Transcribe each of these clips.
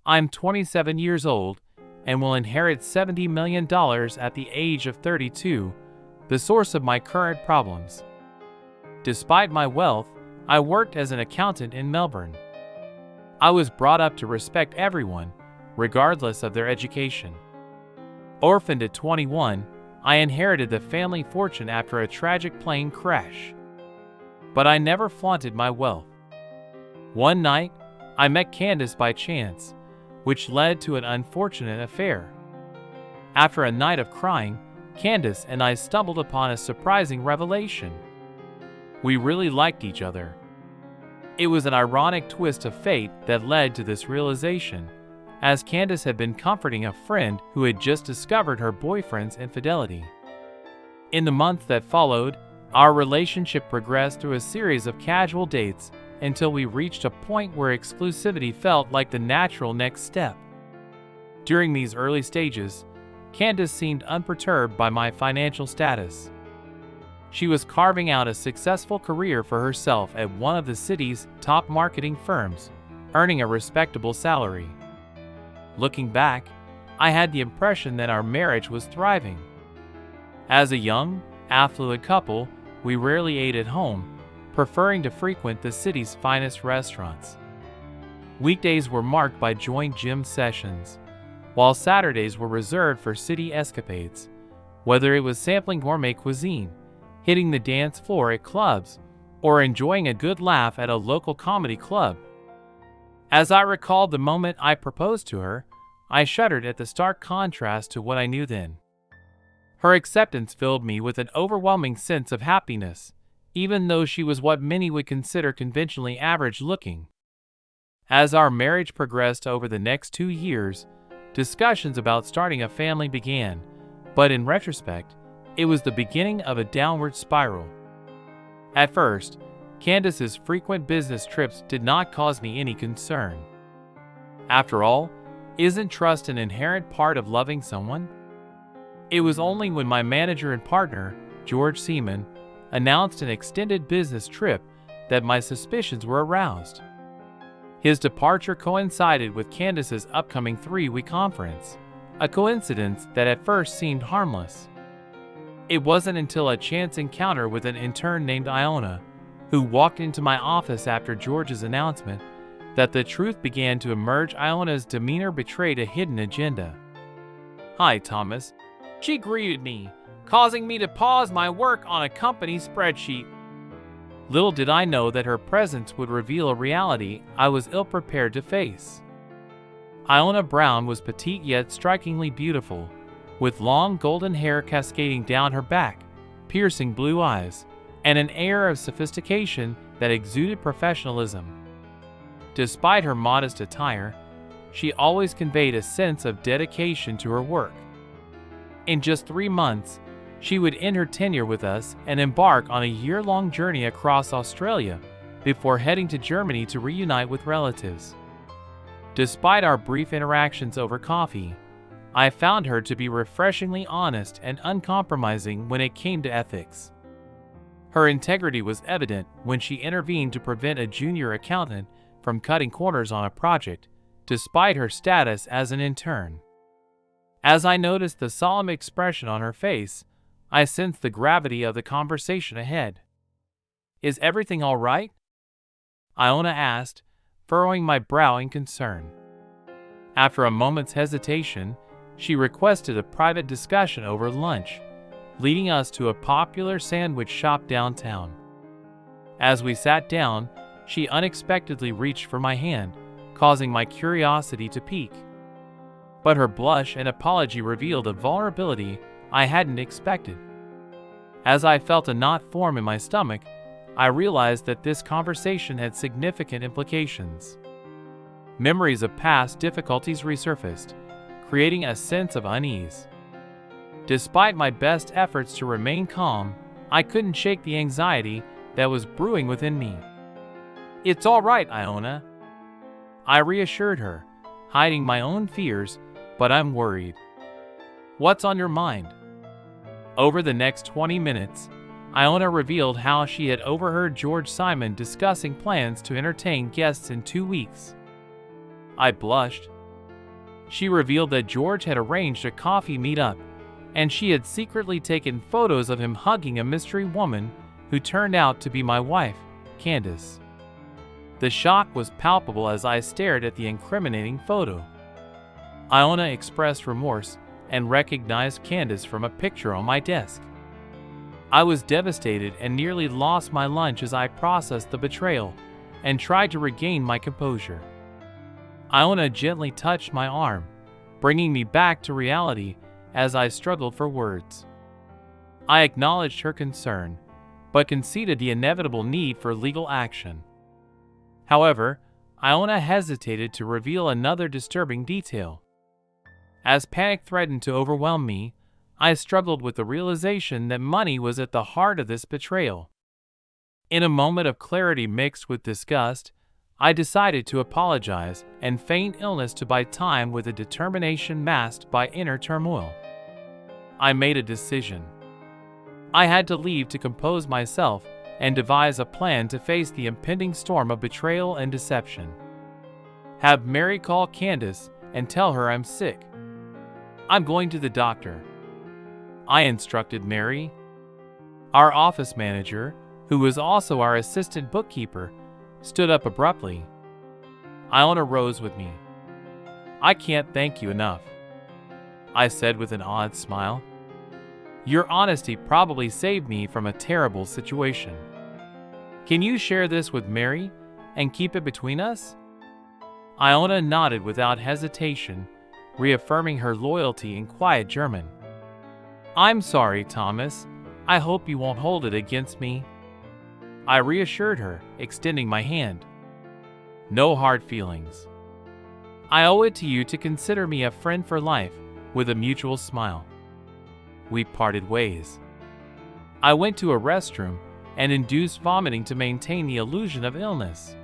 I'm 27 years old and will inherit $70 million at the age of 32, the source of my current problems. Despite my wealth, I worked as an accountant in Melbourne. I was brought up to respect everyone, regardless of their education. Orphaned at 21, I inherited the family fortune after a tragic plane crash. But I never flaunted my wealth. One night, I met Candace by chance, which led to an unfortunate affair. After a night of crying, Candace and I stumbled upon a surprising revelation. We really liked each other. It was an ironic twist of fate that led to this realization, as Candace had been comforting a friend who had just discovered her boyfriend's infidelity. In the month that followed, our relationship progressed through a series of casual dates until we reached a point where exclusivity felt like the natural next step. During these early stages, Candace seemed unperturbed by my financial status. She was carving out a successful career for herself at one of the city's top marketing firms, earning a respectable salary. Looking back, I had the impression that our marriage was thriving. As a young, affluent couple, we rarely ate at home, preferring to frequent the city's finest restaurants. Weekdays were marked by joint gym sessions, while Saturdays were reserved for city escapades, whether it was sampling gourmet cuisine, hitting the dance floor at clubs, or enjoying a good laugh at a local comedy club. As I recalled the moment I proposed to her, I shuddered at the stark contrast to what I knew then. Her acceptance filled me with an overwhelming sense of happiness, even though she was what many would consider conventionally average-looking. As our marriage progressed over the next 2 years, discussions about starting a family began, but in retrospect, it was the beginning of a downward spiral. At first, Candace's frequent business trips did not cause me any concern. After all, isn't trust an inherent part of loving someone? It was only when my manager and partner, George Seaman, announced an extended business trip that my suspicions were aroused. His departure coincided with Candace's upcoming 3-week conference, a coincidence that at first seemed harmless. It wasn't until a chance encounter with an intern named Iona, who walked into my office after George's announcement, that the truth began to emerge. Iona's demeanor betrayed a hidden agenda. "Hi, Thomas," she greeted me, causing me to pause my work on a company spreadsheet. Little did I know that her presence would reveal a reality I was ill-prepared to face. Iona Brown was petite yet strikingly beautiful, with long golden hair cascading down her back, piercing blue eyes, and an air of sophistication that exuded professionalism. Despite her modest attire, she always conveyed a sense of dedication to her work. In just 3 months, she would end her tenure with us and embark on a year-long journey across Australia before heading to Germany to reunite with relatives. Despite our brief interactions over coffee, I found her to be refreshingly honest and uncompromising when it came to ethics. Her integrity was evident when she intervened to prevent a junior accountant from cutting corners on a project, despite her status as an intern. As I noticed the solemn expression on her face, I sensed the gravity of the conversation ahead. "Is everything all right?" Iona asked, furrowing my brow in concern. After a moment's hesitation, she requested a private discussion over lunch, leading us to a popular sandwich shop downtown. As we sat down, she unexpectedly reached for my hand, causing my curiosity to pique. But her blush and apology revealed a vulnerability I hadn't expected. As I felt a knot form in my stomach, I realized that this conversation had significant implications. Memories of past difficulties resurfaced, creating a sense of unease. Despite my best efforts to remain calm, I couldn't shake the anxiety that was brewing within me. "It's all right, Iona," I reassured her, hiding my own fears, "but I'm worried." "What's on your mind?" Over the next 20 minutes, Iona revealed how she had overheard George Simon discussing plans to entertain guests in 2 weeks. I blushed, She revealed that George had arranged a coffee meetup, and she had secretly taken photos of him hugging a mystery woman who turned out to be my wife, Candace. The shock was palpable as I stared at the incriminating photo. Iona expressed remorse and recognized Candace from a picture on my desk. I was devastated and nearly lost my lunch as I processed the betrayal and tried to regain my composure. Iona gently touched my arm, bringing me back to reality as I struggled for words. I acknowledged her concern, but conceded the inevitable need for legal action. However, Iona hesitated to reveal another disturbing detail. As panic threatened to overwhelm me, I struggled with the realization that money was at the heart of this betrayal. In a moment of clarity mixed with disgust, I decided to apologize and feign illness to buy time with a determination masked by inner turmoil. I made a decision. I had to leave to compose myself and devise a plan to face the impending storm of betrayal and deception. Have Mary call Candace and tell her I'm sick. I'm going to the doctor, I instructed Mary. Our office manager, who was also our assistant bookkeeper, stood up abruptly. Iona rose with me. I can't thank you enough, I said with an odd smile. Your honesty probably saved me from a terrible situation. Can you share this with Mary and keep it between us? Iona nodded without hesitation, reaffirming her loyalty in quiet German. I'm sorry, Thomas. I hope you won't hold it against me. I reassured her, extending my hand. No hard feelings. I owe it to you to consider me a friend for life, with a mutual smile. We parted ways. I went to a restroom and induced vomiting to maintain the illusion of illness.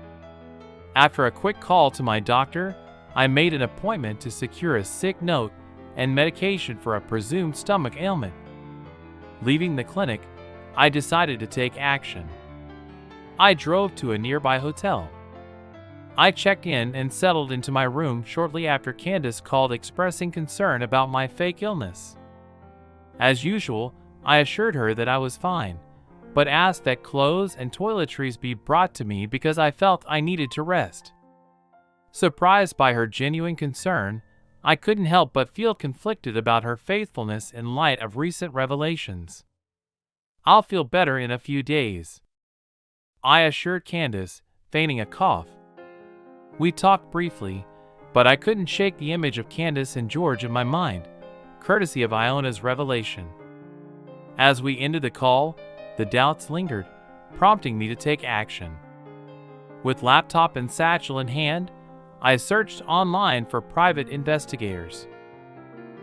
After a quick call to my doctor, I made an appointment to secure a sick note and medication for a presumed stomach ailment. Leaving the clinic, I decided to take action. I drove to a nearby hotel. I checked in and settled into my room shortly after Candace called expressing concern about my fake illness. As usual, I assured her that I was fine, but asked that clothes and toiletries be brought to me because I felt I needed to rest. Surprised by her genuine concern, I couldn't help but feel conflicted about her faithfulness in light of recent revelations. I'll feel better in a few days, I assured Candace, feigning a cough. We talked briefly, but I couldn't shake the image of Candace and George in my mind, courtesy of Iona's revelation. As we ended the call, the doubts lingered, prompting me to take action. With laptop and satchel in hand, I searched online for private investigators.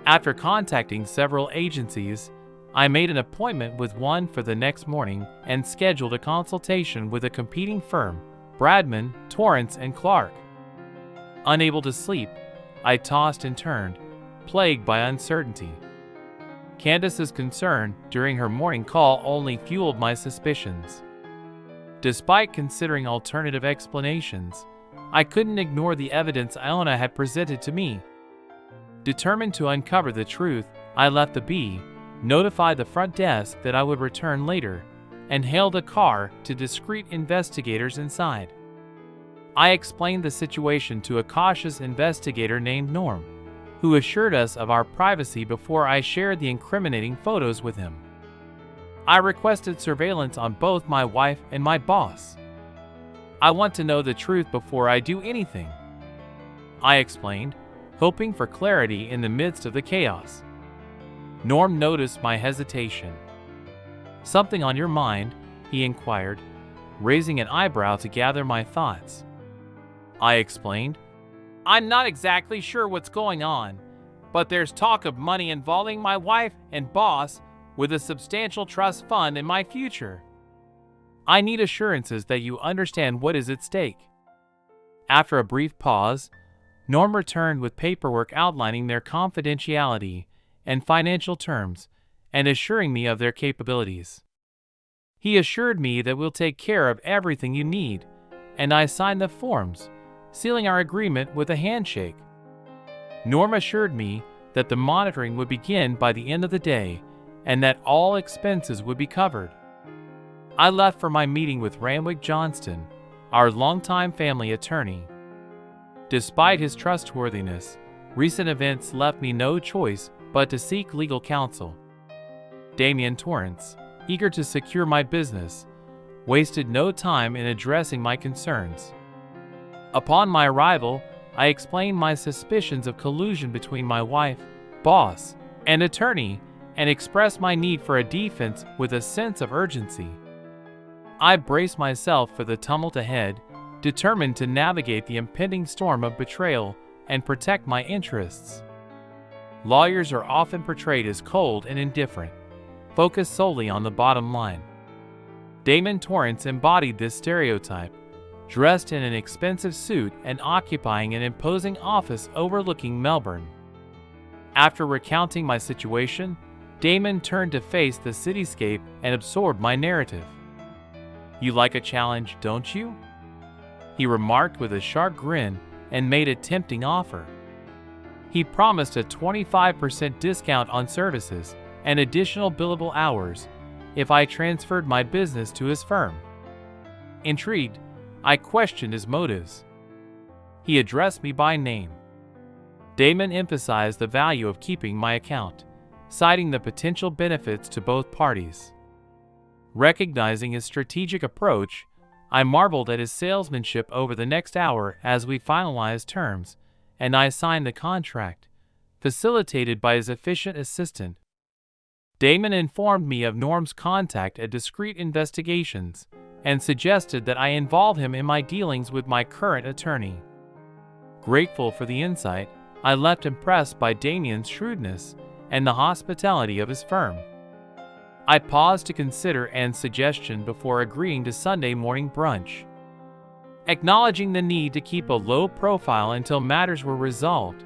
After contacting several agencies, I made an appointment with one for the next morning and scheduled a consultation with a competing firm, Bradman, Torrance & Clark. Unable to sleep, I tossed and turned, plagued by uncertainty. Candace's concern during her morning call only fueled my suspicions. Despite considering alternative explanations, I couldn't ignore the evidence Iona had presented to me. Determined to uncover the truth, I left the bee, notified the front desk that I would return later, and hailed a car to discreet investigators inside. I explained the situation to a cautious investigator named Norm, who assured us of our privacy before I shared the incriminating photos with him. I requested surveillance on both my wife and my boss. I want to know the truth before I do anything, I explained, hoping for clarity in the midst of the chaos. Norm noticed my hesitation. Something on your mind? He inquired, raising an eyebrow to gather my thoughts. I explained, I'm not exactly sure what's going on, but there's talk of money involving my wife and boss with a substantial trust fund in my future. I need assurances that you understand what is at stake. After a brief pause, Norm returned with paperwork outlining their confidentiality and financial terms and assuring me of their capabilities. He assured me that we'll take care of everything you need, and I signed the forms, sealing our agreement with a handshake. Norm assured me that the monitoring would begin by the end of the day and that all expenses would be covered. I left for my meeting with Ramwick Johnston, our longtime family attorney. Despite his trustworthiness, recent events left me no choice but to seek legal counsel. Damian Torrance, eager to secure my business, wasted no time in addressing my concerns. Upon my arrival, I explained my suspicions of collusion between my wife, boss, and attorney, and expressed my need for a defense with a sense of urgency. I braced myself for the tumult ahead, determined to navigate the impending storm of betrayal and protect my interests. Lawyers are often portrayed as cold and indifferent, focused solely on the bottom line. Damon Torrance embodied this stereotype, dressed in an expensive suit and occupying an imposing office overlooking Melbourne. After recounting my situation, Damon turned to face the cityscape and absorbed my narrative. "You like a challenge, don't you?" he remarked with a sharp grin and made a tempting offer. He promised a 25% discount on services and additional billable hours if I transferred my business to his firm. Intrigued, I questioned his motives. He addressed me by name. Damon emphasized the value of keeping my account, citing the potential benefits to both parties. Recognizing his strategic approach, I marveled at his salesmanship over the next hour as we finalized terms, and I signed the contract, facilitated by his efficient assistant. Damon informed me of Norm's contact at Discreet Investigations and suggested that I involve him in my dealings with my current attorney. Grateful for the insight, I left impressed by Damien's shrewdness and the hospitality of his firm. I paused to consider Anne's suggestion before agreeing to Sunday morning brunch. Acknowledging the need to keep a low profile until matters were resolved,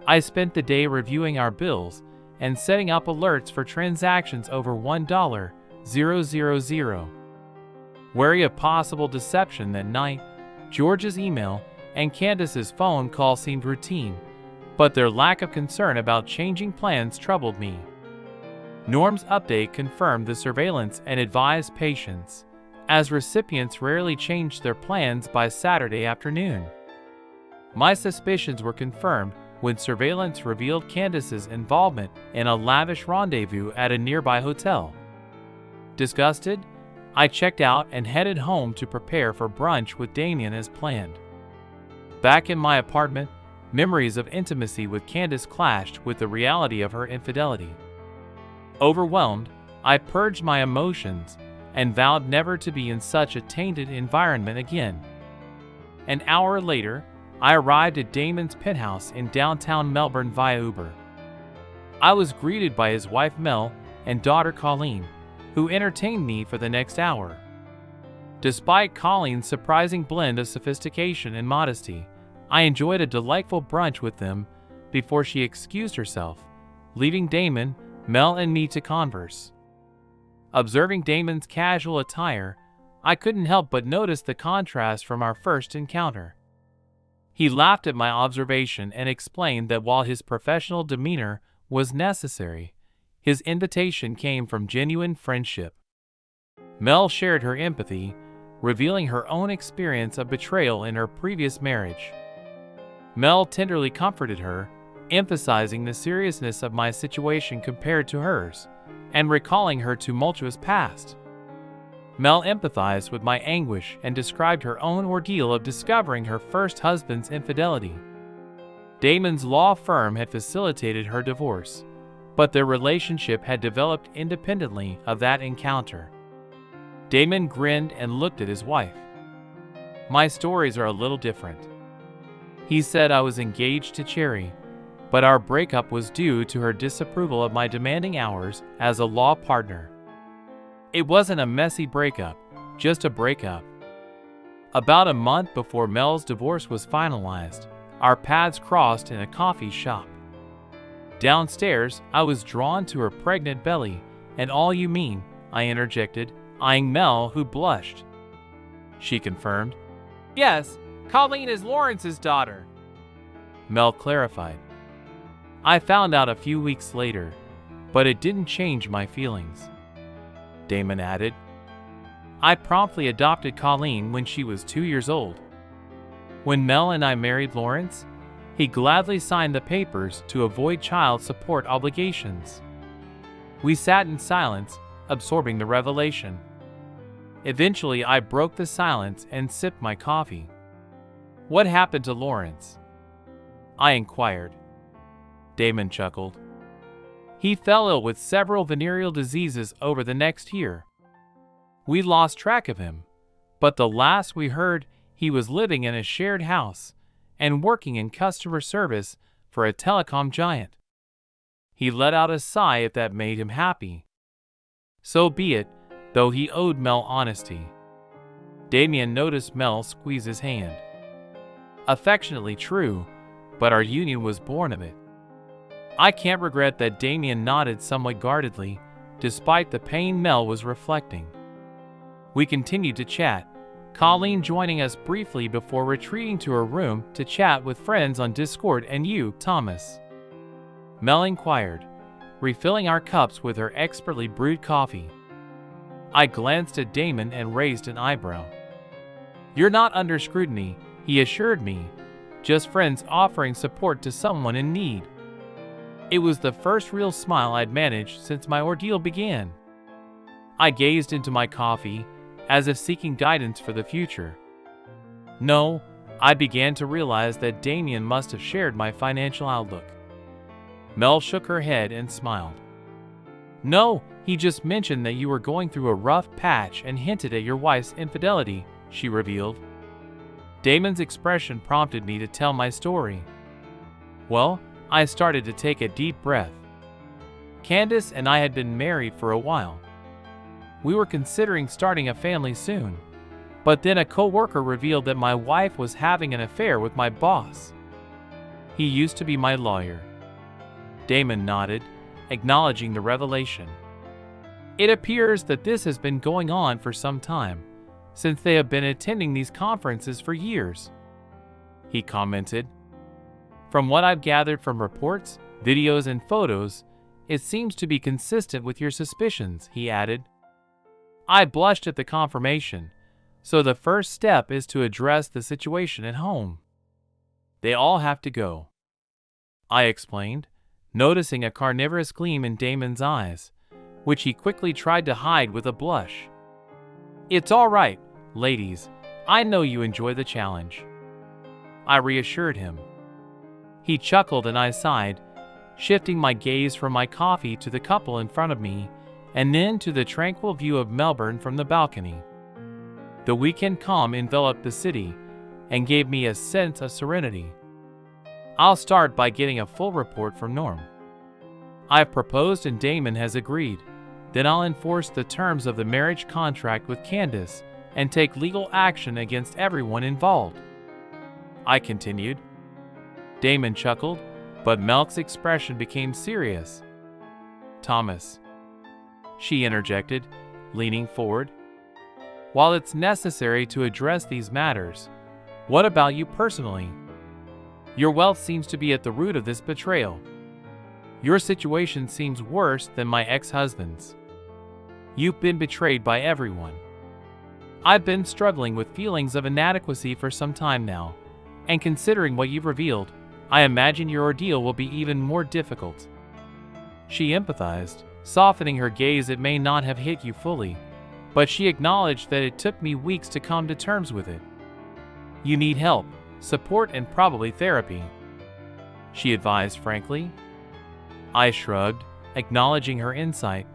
I spent the day reviewing our bills and setting up alerts for transactions over $1,000. Wary of possible deception that night, George's email and Candace's phone call seemed routine, but their lack of concern about changing plans troubled me. Norm's update confirmed the surveillance and advised patience, as recipients rarely changed their plans by Saturday afternoon. My suspicions were confirmed when surveillance revealed Candace's involvement in a lavish rendezvous at a nearby hotel. Disgusted, I checked out and headed home to prepare for brunch with Damien as planned. Back in my apartment, memories of intimacy with Candace clashed with the reality of her infidelity. Overwhelmed, I purged my emotions and vowed never to be in such a tainted environment again. An hour later, I arrived at Damon's penthouse in downtown Melbourne via Uber. I was greeted by his wife Mel and daughter Colleen, who entertained me for the next hour. Despite Colleen's surprising blend of sophistication and modesty, I enjoyed a delightful brunch with them before she excused herself, leaving Damon, Mel, and me to converse. Observing Damon's casual attire, I couldn't help but notice the contrast from our first encounter. He laughed at my observation and explained that while his professional demeanor was necessary, his invitation came from genuine friendship. Mel shared her empathy, revealing her own experience of betrayal in her previous marriage. Mel tenderly comforted her, emphasizing the seriousness of my situation compared to hers, and recalling her tumultuous past. Mel empathized with my anguish and described her own ordeal of discovering her first husband's infidelity. Damon's law firm had facilitated her divorce, but their relationship had developed independently of that encounter. Damon grinned and looked at his wife. "My stories are a little different." He said I was engaged to Cherry, but our breakup was due to her disapproval of my demanding hours as a law partner. It wasn't a messy breakup, just a breakup. About a month before Mel's divorce was finalized, our paths crossed in a coffee shop. Downstairs, I was drawn to her pregnant belly, and "All you mean," I interjected, eyeing Mel, who blushed. She confirmed, "Yes, Colleen is Lawrence's daughter," Mel clarified. I found out a few weeks later, but it didn't change my feelings. Damon added, I promptly adopted Colleen when she was 2 years old. When Mel and I married Lawrence, he gladly signed the papers to avoid child support obligations. We sat in silence, absorbing the revelation. Eventually, I broke the silence and sipped my coffee. What happened to Lawrence? I inquired. Damon chuckled. He fell ill with several venereal diseases over the next year. We lost track of him, but the last we heard, he was living in a shared house and working in customer service for a telecom giant. He let out a sigh if that made him happy. So be it, though he owed Mel honesty. Damien noticed Mel squeeze his hand. Affectionately true, but our union was born of it. I can't regret that. Damien nodded somewhat guardedly, despite the pain Mel was reflecting. We continued to chat, Colleen joining us briefly before retreating to her room to chat with friends on Discord. And you, Thomas? Mel inquired, refilling our cups with her expertly brewed coffee. I glanced at Damon and raised an eyebrow. You're not under scrutiny, he assured me, just friends offering support to someone in need. It was the first real smile I'd managed since my ordeal began. I gazed into my coffee, as if seeking guidance for the future. No, I began to realize that Damien must have shared my financial outlook. Mel shook her head and smiled. No, he just mentioned that you were going through a rough patch and hinted at your wife's infidelity, she revealed. Damon's expression prompted me to tell my story. Well, I started to take a deep breath. Candace and I had been married for a while. We were considering starting a family soon, but then a co-worker revealed that my wife was having an affair with my boss. He used to be my lawyer. Damon nodded, acknowledging the revelation. It appears that this has been going on for some time, since they have been attending these conferences for years, he commented. From what I've gathered from reports, videos, and photos, it seems to be consistent with your suspicions, he added. I blushed at the confirmation, so the first step is to address the situation at home. They all have to go, I explained, noticing a carnivorous gleam in Damon's eyes, which he quickly tried to hide with a blush. It's all right, ladies, I know you enjoy the challenge, I reassured him. He chuckled and I sighed, shifting my gaze from my coffee to the couple in front of me and then to the tranquil view of Melbourne from the balcony. The weekend calm enveloped the city and gave me a sense of serenity. I'll start by getting a full report from Norm. I've proposed and Damon has agreed. Then I'll enforce the terms of the marriage contract with Candace and take legal action against everyone involved, I continued. Damon chuckled, but Mel's expression became serious. Thomas, she interjected, leaning forward. While it's necessary to address these matters, what about you personally? Your wealth seems to be at the root of this betrayal. Your situation seems worse than my ex-husband's. You've been betrayed by everyone. I've been struggling with feelings of inadequacy for some time now, and considering what you've revealed, I imagine your ordeal will be even more difficult. She empathized, softening her gaze. It may not have hit you fully, but she acknowledged that it took me weeks to come to terms with it. You need help, support, and probably therapy, she advised frankly. I shrugged, acknowledging her insight,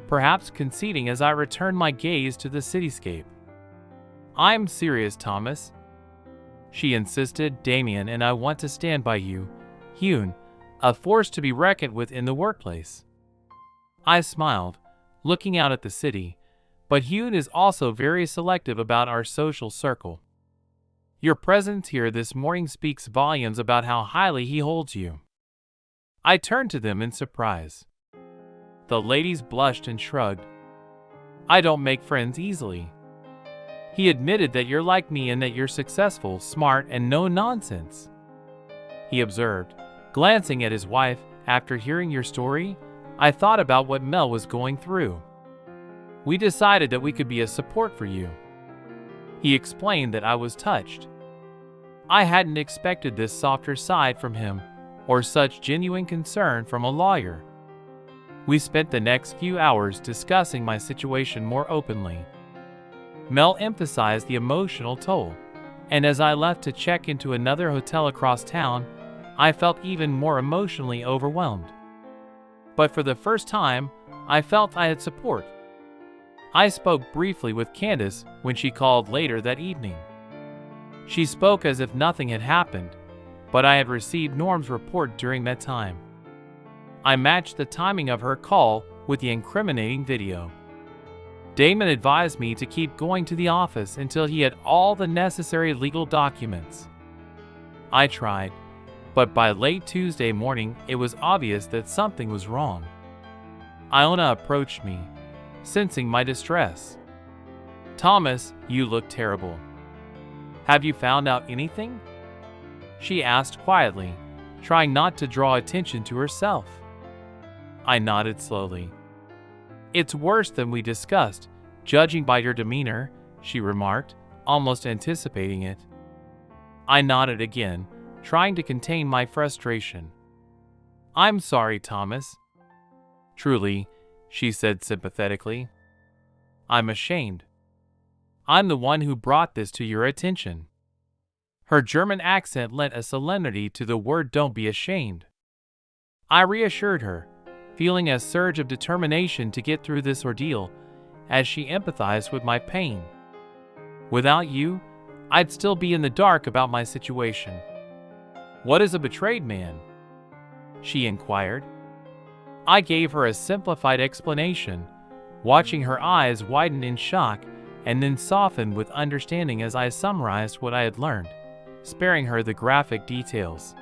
perhaps conceding as I returned my gaze to the cityscape. I'm serious, Thomas, she insisted. Damien and I want to stand by you, Hune, a force to be reckoned with in the workplace. I smiled, looking out at the city, but Hune is also very selective about our social circle. Your presence here this morning speaks volumes about how highly he holds you. I turned to them in surprise. The ladies blushed and shrugged. I don't make friends easily. He admitted that you're like me and that you're successful, smart, and no nonsense, he observed, glancing at his wife, after hearing your story, I thought about what Mel was going through. We decided that we could be a support for you." He explained that I was touched. I hadn't expected this softer side from him or such genuine concern from a lawyer. We spent the next few hours discussing my situation more openly. Mel emphasized the emotional toll, and as I left to check into another hotel across town, I felt even more emotionally overwhelmed. But for the first time, I felt I had support. I spoke briefly with Candace when she called later that evening. She spoke as if nothing had happened, but I had received Norm's report during that time. I matched the timing of her call with the incriminating video. Damon advised me to keep going to the office until he had all the necessary legal documents. I tried, but by late Tuesday morning it was obvious that something was wrong. Iona approached me, sensing my distress. "Thomas, you look terrible. Have you found out anything?" she asked quietly, trying not to draw attention to herself. I nodded slowly. "It's worse than we discussed, judging by your demeanor," she remarked, almost anticipating it. I nodded again, trying to contain my frustration. "I'm sorry, Thomas." "Truly," she said sympathetically. "I'm ashamed. I'm the one who brought this to your attention." Her German accent lent a solemnity to the word "don't be ashamed." I reassured her, feeling a surge of determination to get through this ordeal as she empathized with my pain. "Without you, I'd still be in the dark about my situation." "What is a betrayed man?" she inquired. I gave her a simplified explanation, watching her eyes widen in shock and then soften with understanding as I summarized what I had learned, sparing her the graphic details.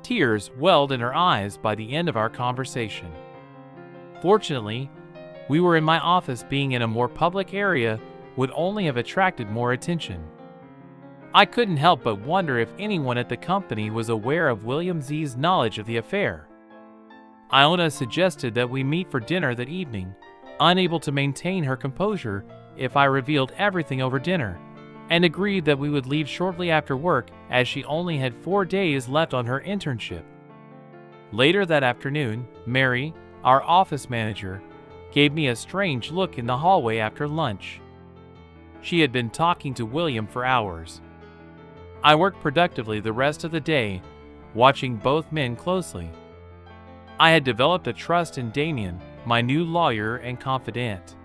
Tears welled in her eyes by the end of our conversation. Fortunately, we were in my office. Being in a more public area would only have attracted more attention. I couldn't help but wonder if anyone at the company was aware of William Z's knowledge of the affair. Iona suggested that we meet for dinner that evening, unable to maintain her composure if I revealed everything over dinner, and agreed that we would leave shortly after work as she only had 4 days left on her internship. Later that afternoon, Mary, our office manager, gave me a strange look in the hallway after lunch. She had been talking to William for hours. I worked productively the rest of the day, watching both men closely. I had developed a trust in Damien, my new lawyer and confidant.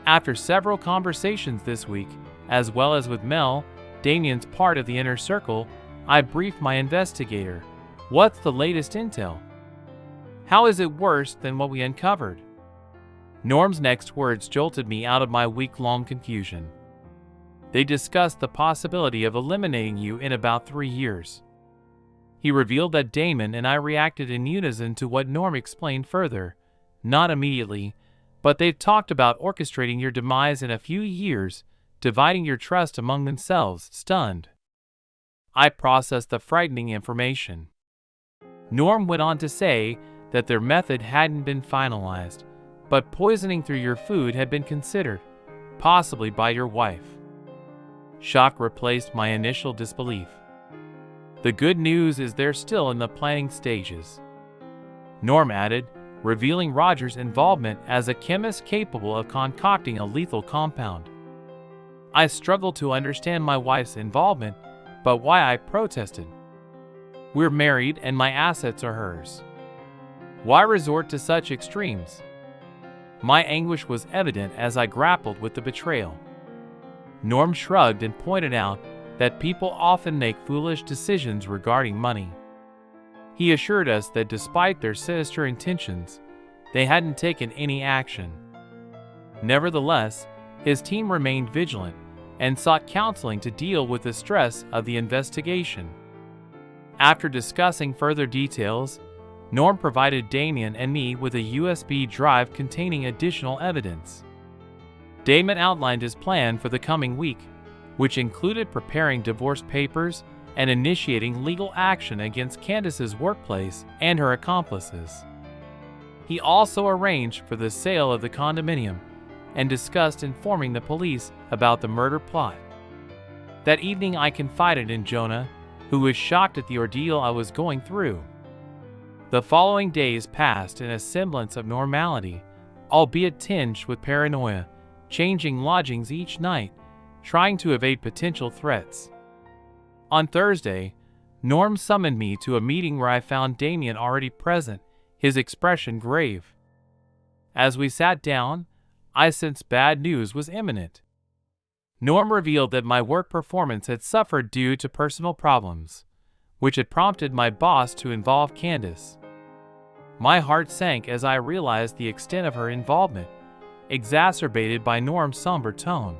After several conversations this week, as well as with Mel, Damien's part of the inner circle, I briefed my investigator. "What's the latest intel? How is it worse than what we uncovered?" Norm's next words jolted me out of my week-long confusion. "They discussed the possibility of eliminating you in about 3 years. He revealed that Damon and I reacted in unison to what Norm explained further, not immediately, but they've talked about orchestrating your demise in a few years, dividing your trust among themselves." Stunned, I processed the frightening information. Norm went on to say that their method hadn't been finalized, but poisoning through your food had been considered, possibly by your wife. Shock replaced my initial disbelief. "The good news is they're still in the planning stages," Norm added, revealing Roger's involvement as a chemist capable of concocting a lethal compound. I struggled to understand my wife's involvement, but why I protested. "We're married and my assets are hers. Why resort to such extremes?" My anguish was evident as I grappled with the betrayal. Norm shrugged and pointed out that people often make foolish decisions regarding money. He assured us that despite their sinister intentions, they hadn't taken any action. Nevertheless, his team remained vigilant and sought counseling to deal with the stress of the investigation. After discussing further details, Norm provided Damien and me with a USB drive containing additional evidence. Damon outlined his plan for the coming week, which included preparing divorce papers and initiating legal action against Candace's workplace and her accomplices. He also arranged for the sale of the condominium and discussed informing the police about the murder plot. That evening I confided in Jonah, who was shocked at the ordeal I was going through. The following days passed in a semblance of normality, albeit tinged with paranoia, changing lodgings each night, trying to evade potential threats. On Thursday, Norm summoned me to a meeting where I found Damien already present, his expression grave. As we sat down, I sensed bad news was imminent. Norm revealed that my work performance had suffered due to personal problems, which had prompted my boss to involve Candace. My heart sank as I realized the extent of her involvement, exacerbated by Norm's somber tone.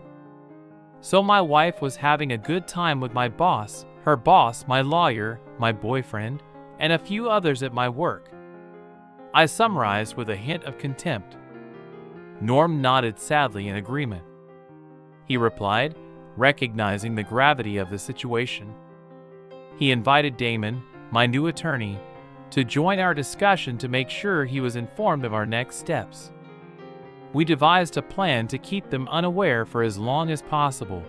So my wife was having a good time with my boss, her boss, my lawyer, my boyfriend, and a few others at my work. I summarized with a hint of contempt. Norm nodded sadly in agreement. He replied, recognizing the gravity of the situation. He invited Damon, my new attorney, to join our discussion to make sure he was informed of our next steps. We devised a plan to keep them unaware for as long as possible,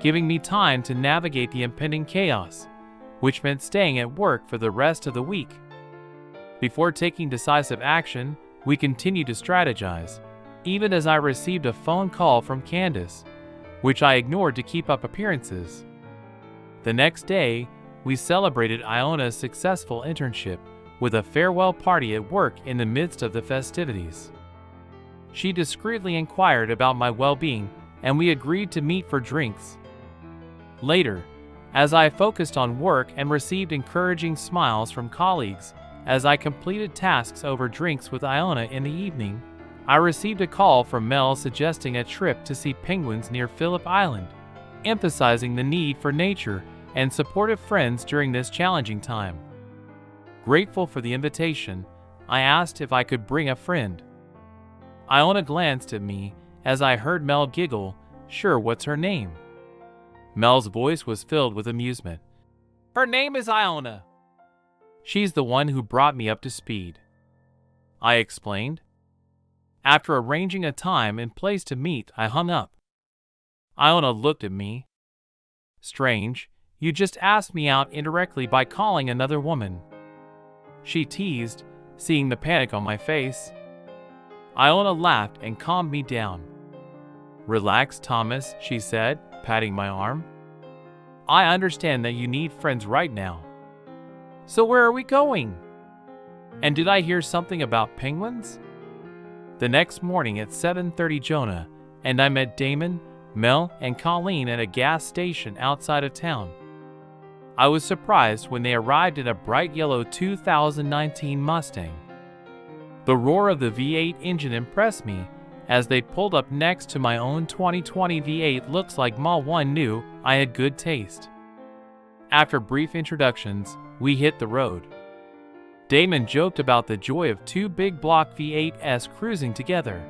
giving me time to navigate the impending chaos, which meant staying at work for the rest of the week. Before taking decisive action, we continued to strategize, even as I received a phone call from Candace, which I ignored to keep up appearances. The next day, we celebrated Iona's successful internship with a farewell party at work in the midst of the festivities. She discreetly inquired about my well-being, and we agreed to meet for drinks. Later, as I focused on work and received encouraging smiles from colleagues as I completed tasks over drinks with Iona in the evening, I received a call from Mel suggesting a trip to see penguins near Phillip Island, emphasizing the need for nature and supportive friends during this challenging time. Grateful for the invitation, I asked if I could bring a friend. Iona glanced at me as I heard Mel giggle, "Sure, what's her name?" Mel's voice was filled with amusement. "Her name is Iona. She's the one who brought me up to speed," I explained. After arranging a time and place to meet, I hung up. Iona looked at me. "Strange, you just asked me out indirectly by calling another woman," she teased, seeing the panic on my face. Iona laughed and calmed me down. "Relax, Thomas," she said, patting my arm. "I understand that you need friends right now. So where are we going? And did I hear something about penguins?" The next morning at 7:30, Jonah and I met Damon, Mel, and Colleen at a gas station outside of town. I was surprised when they arrived in a bright yellow 2019 Mustang. The roar of the V8 engine impressed me as they pulled up next to my own 2020 V8. Looks like Ma 1 knew I had good taste. After brief introductions, we hit the road. Damon joked about the joy of two big block V8s cruising together.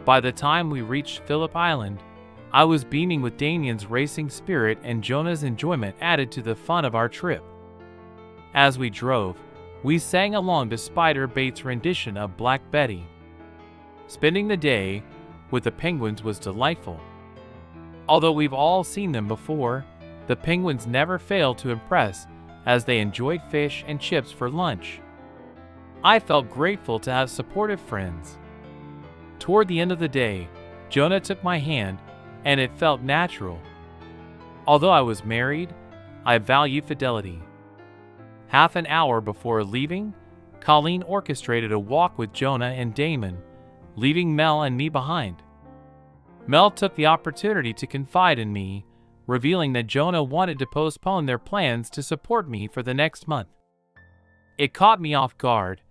By the time we reached Phillip Island, I was beaming with Damien's racing spirit, and Jonah's enjoyment added to the fun of our trip. As we drove, we sang along to Spider Bates' rendition of Black Betty. Spending the day with the penguins was delightful. Although we've all seen them before, the penguins never failed to impress as they enjoyed fish and chips for lunch. I felt grateful to have supportive friends. Toward the end of the day, Jonah took my hand, and it felt natural. Although I was married, I value fidelity. Half an hour before leaving, Colleen orchestrated a walk with Jonah and Damon, leaving Mel and me behind. Mel took the opportunity to confide in me, revealing that Jonah wanted to postpone their plans to support me for the next month. It caught me off guard,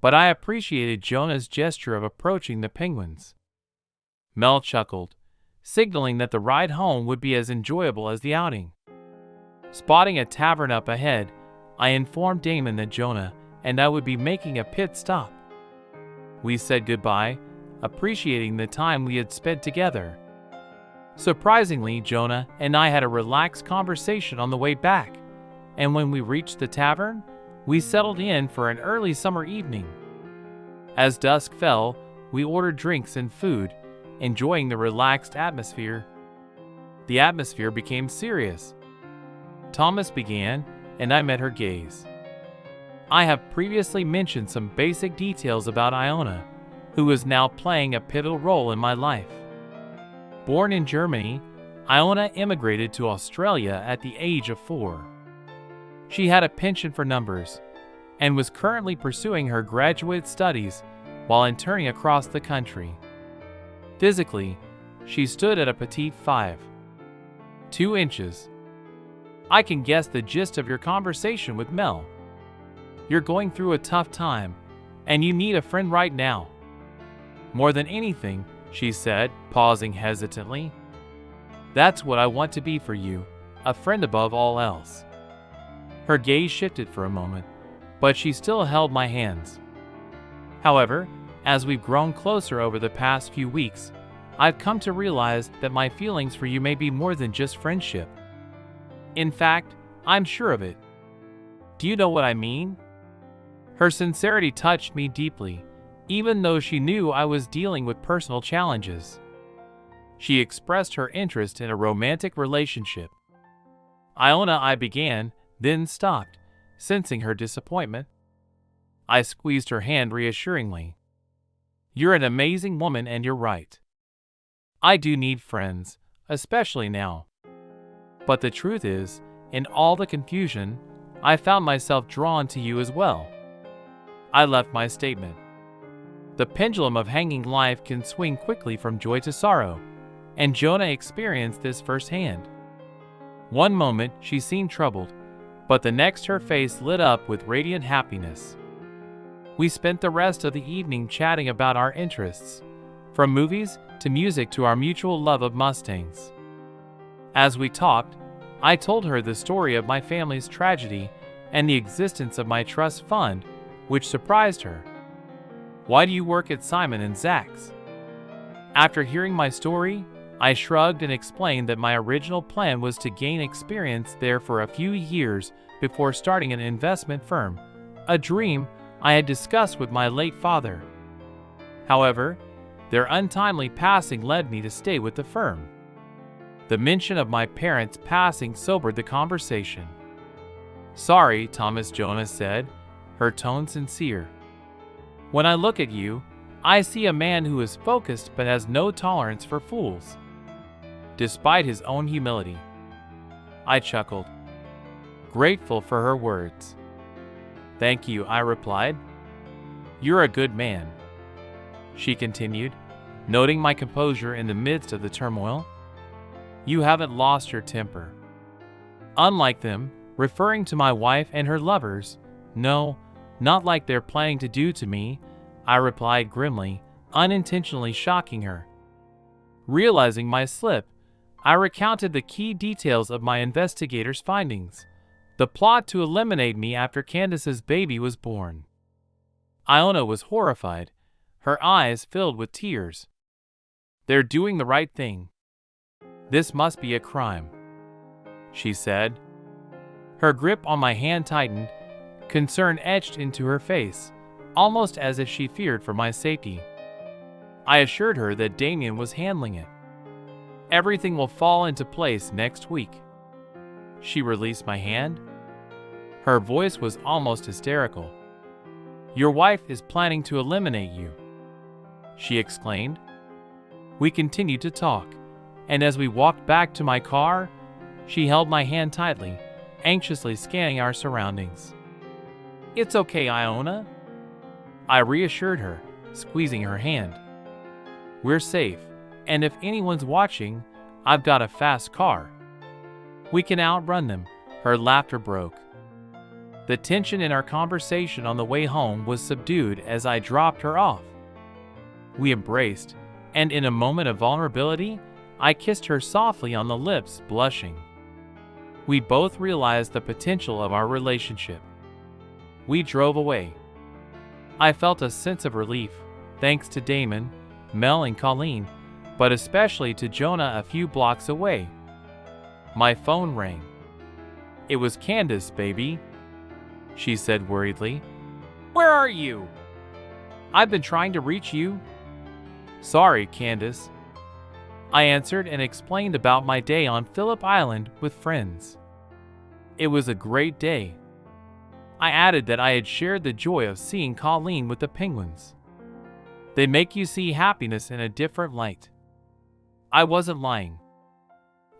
but I appreciated Jonah's gesture of approaching the penguins. Mel chuckled, signaling that the ride home would be as enjoyable as the outing. Spotting a tavern up ahead, I informed Damon that Jonah and I would be making a pit stop. We said goodbye, appreciating the time we had spent together. Surprisingly, Jonah and I had a relaxed conversation on the way back, and when we reached the tavern, we settled in for an early summer evening. As dusk fell, we ordered drinks and food, enjoying the relaxed atmosphere. The atmosphere became serious. Thomas began, and I met her gaze. I have previously mentioned some basic details about Iona, who is now playing a pivotal role in my life. Born in Germany, Iona immigrated to Australia at the age of 4. She had a penchant for numbers and was currently pursuing her graduate studies while interning across the country. Physically, she stood at a petite 5'2". I can guess the gist of your conversation with Mel. You're going through a tough time, and you need a friend right now. More than anything, she said, pausing hesitantly. That's what I want to be for you, a friend above all else. Her gaze shifted for a moment, but she still held my hands. However, as we've grown closer over the past few weeks, I've come to realize that my feelings for you may be more than just friendship. In fact, I'm sure of it. Do you know what I mean? Her sincerity touched me deeply, even though she knew I was dealing with personal challenges. She expressed her interest in a romantic relationship. Iona, I began, then stopped, sensing her disappointment. I squeezed her hand reassuringly. You're an amazing woman and you're right. I do need friends, especially now. But the truth is, in all the confusion, I found myself drawn to you as well. I left my statement. The pendulum of hanging life can swing quickly from joy to sorrow, and Jonah experienced this firsthand. One moment she seemed troubled, but the next her face lit up with radiant happiness. We spent the rest of the evening chatting about our interests, from movies to music to our mutual love of Mustangs. As we talked, I told her the story of my family's tragedy and the existence of my trust fund, which surprised her. Why do you work at Simon & Zach's? After hearing my story, I shrugged and explained that my original plan was to gain experience there for a few years before starting an investment firm, a dream I had discussed with my late father. However, their untimely passing led me to stay with the firm. The mention of my parents' passing sobered the conversation. Sorry, Thomas, Jonah said, her tone sincere. When I look at you, I see a man who is focused but has no tolerance for fools, despite his own humility. I chuckled, grateful for her words. Thank you, I replied. You're a good man. She continued, noting my composure in the midst of the turmoil. You haven't lost your temper. Unlike them, referring to my wife and her lovers, no, not like they're planning to do to me, I replied grimly, unintentionally shocking her. Realizing my slip, I recounted the key details of my investigator's findings, the plot to eliminate me after Candace's baby was born. Iona was horrified, her eyes filled with tears. They're doing the right thing. This must be a crime, she said. Her grip on my hand tightened, concern etched into her face, almost as if she feared for my safety. I assured her that Damien was handling it. Everything will fall into place next week. She released my hand. Her voice was almost hysterical. Your wife is planning to eliminate you, she exclaimed. We continued to talk, and as we walked back to my car, she held my hand tightly, anxiously scanning our surroundings. It's okay, Iona, I reassured her, squeezing her hand. We're safe, and if anyone's watching, I've got a fast car. We can outrun them. Her laughter broke. The tension in our conversation on the way home was subdued as I dropped her off. We embraced, and in a moment of vulnerability, I kissed her softly on the lips, blushing. We both realized the potential of our relationship. We drove away. I felt a sense of relief, thanks to Damon, Mel, and Colleen, but especially to Jonah a few blocks away. My phone rang. It was Candace, baby, she said worriedly. Where are you? I've been trying to reach you. Sorry, Candace, I answered and explained about my day on Phillip Island with friends. It was a great day. I added that I had shared the joy of seeing Colleen with the penguins. They make you see happiness in a different light. I wasn't lying.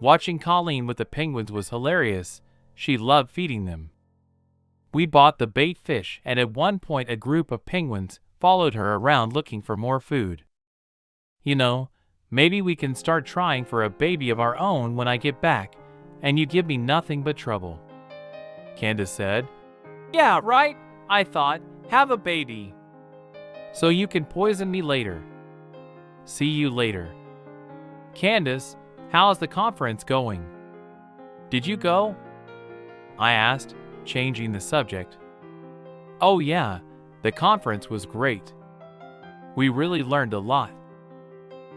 Watching Colleen with the penguins was hilarious. She loved feeding them. We bought the bait fish, and at one point a group of penguins followed her around looking for more food. You know, maybe we can start trying for a baby of our own when I get back, and you give me nothing but trouble, Candace said. Yeah, right, I thought. Have a baby. So you can poison me later. See you later. Candace, how's the conference going? Did you go? I asked, changing the subject. Oh yeah, the conference was great. We really learned a lot,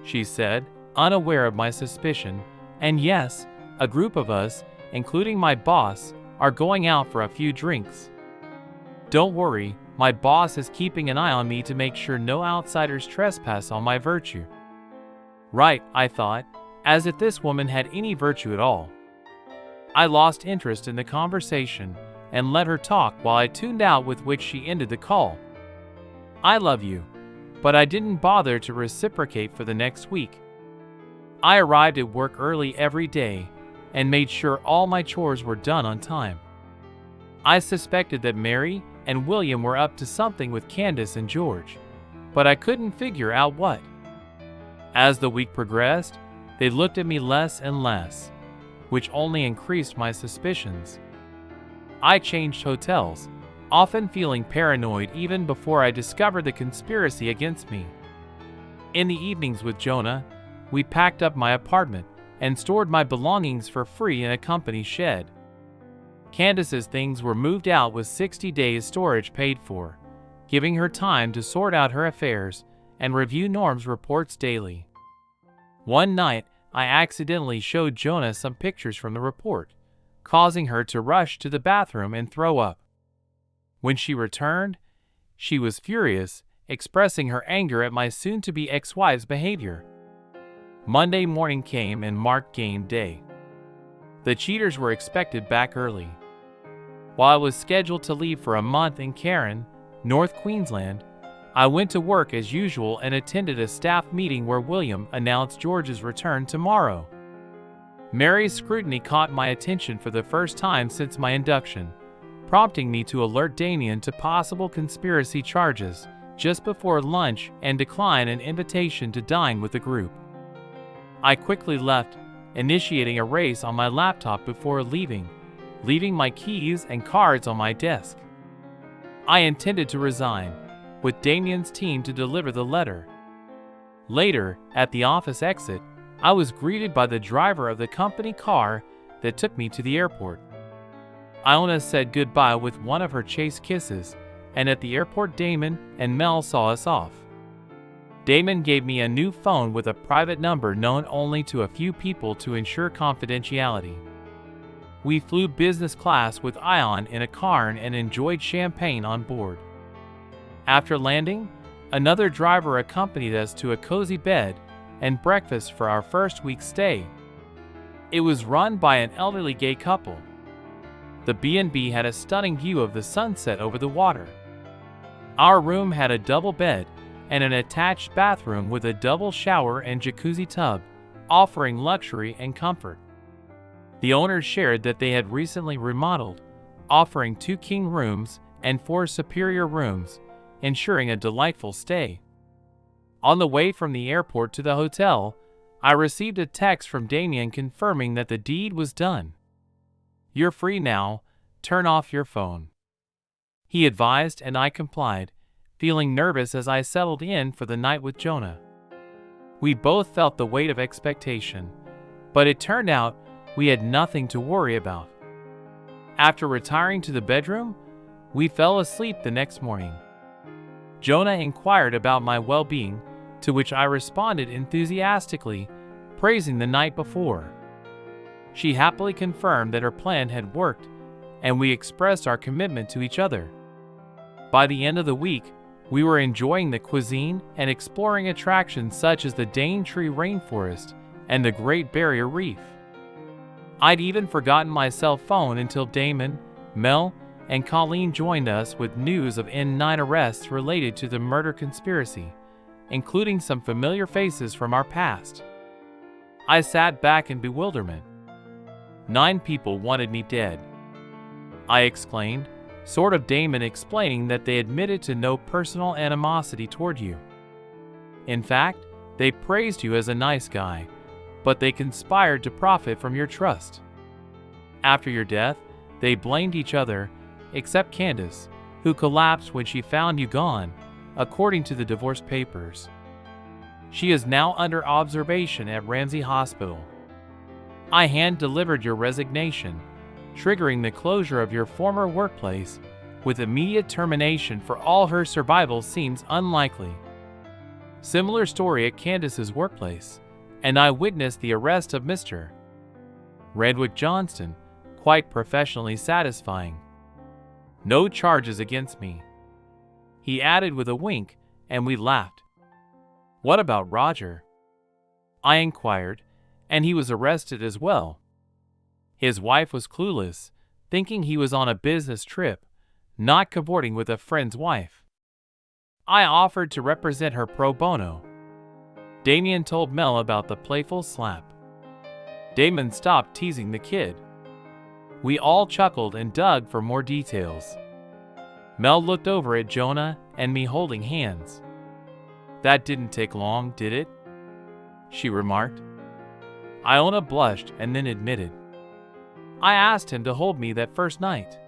she said, unaware of my suspicion, and yes, a group of us, including my boss, are going out for a few drinks. Don't worry, my boss is keeping an eye on me to make sure no outsiders trespass on my virtue. Right, I thought, as if this woman had any virtue at all. I lost interest in the conversation and let her talk while I tuned out, with which she ended the call. I love you, but I didn't bother to reciprocate for the next week. I arrived at work early every day and made sure all my chores were done on time. I suspected that Mary and William were up to something with Candace and George, but I couldn't figure out what. As the week progressed, they looked at me less and less, which only increased my suspicions. I changed hotels, often feeling paranoid even before I discovered the conspiracy against me. In the evenings with Jonah, we packed up my apartment and stored my belongings for free in a company shed. Candace's things were moved out with 60 days storage paid for, giving her time to sort out her affairs and review Norm's reports daily. One night, I accidentally showed Jonah some pictures from the report, causing her to rush to the bathroom and throw up. When she returned, she was furious, expressing her anger at my soon-to-be ex-wife's behavior. Monday morning came and marked game day. The cheaters were expected back early. While I was scheduled to leave for a month in Cairn, North Queensland, I went to work as usual and attended a staff meeting where William announced George's return tomorrow. Mary's scrutiny caught my attention for the first time since my induction, prompting me to alert Damien to possible conspiracy charges just before lunch and decline an invitation to dine with the group. I quickly left, initiating a race on my laptop before leaving my keys and cards on my desk. I intended to resign, with Damien's team to deliver the letter. Later, at the office exit, I was greeted by the driver of the company car that took me to the airport. Iona said goodbye with one of her chaste kisses, and at the airport Damon and Mel saw us off. Damon gave me a new phone with a private number known only to a few people to ensure confidentiality. We flew business class with Ion in a Cairn and enjoyed champagne on board. After landing, another driver accompanied us to a cozy bed and breakfast for our first week's stay. It was run by an elderly gay couple. The B&B had a stunning view of the sunset over the water. Our room had a double bed and an attached bathroom with a double shower and jacuzzi tub, offering luxury and comfort. The owners shared that they had recently remodeled, offering 2 king rooms and 4 superior rooms, ensuring a delightful stay. On the way from the airport to the hotel, I received a text from Damien confirming that the deed was done. "You're free now, turn off your phone," he advised, and I complied, feeling nervous as I settled in for the night with Jonah. We both felt the weight of expectation, but it turned out we had nothing to worry about. After retiring to the bedroom, we fell asleep the next morning. Jonah inquired about my well-being, to which I responded enthusiastically, praising the night before. She happily confirmed that her plan had worked and we expressed our commitment to each other. By the end of the week, we were enjoying the cuisine and exploring attractions such as the Daintree Rainforest and the Great Barrier Reef. I'd even forgotten my cell phone until Damon, Mel, and Colleen joined us with news of N9 arrests related to the murder conspiracy, including some familiar faces from our past. I sat back in bewilderment. 9 people wanted me dead, I exclaimed, sort of Damon explaining that they admitted to no personal animosity toward you. In fact, they praised you as a nice guy, but they conspired to profit from your trust. After your death, they blamed each other, except Candace, who collapsed when she found you gone, according to the divorce papers. She is now under observation at Ramsey Hospital. I hand-delivered your resignation, triggering the closure of your former workplace, with immediate termination for all her survival seems unlikely. Similar story at Candace's workplace, and I witnessed the arrest of Mr. Redwood Johnston, quite professionally satisfying. No charges against me, he added with a wink, and we laughed. What about Roger? I inquired, and he was arrested as well. His wife was clueless, thinking he was on a business trip, not cavorting with a friend's wife. I offered to represent her pro bono. Damien told Mel about the playful slap. Damon stopped teasing the kid. We all chuckled and dug for more details. Mel looked over at Jonah and me holding hands. That didn't take long, did it? She remarked. Iona blushed and then admitted. I asked him to hold me that first night.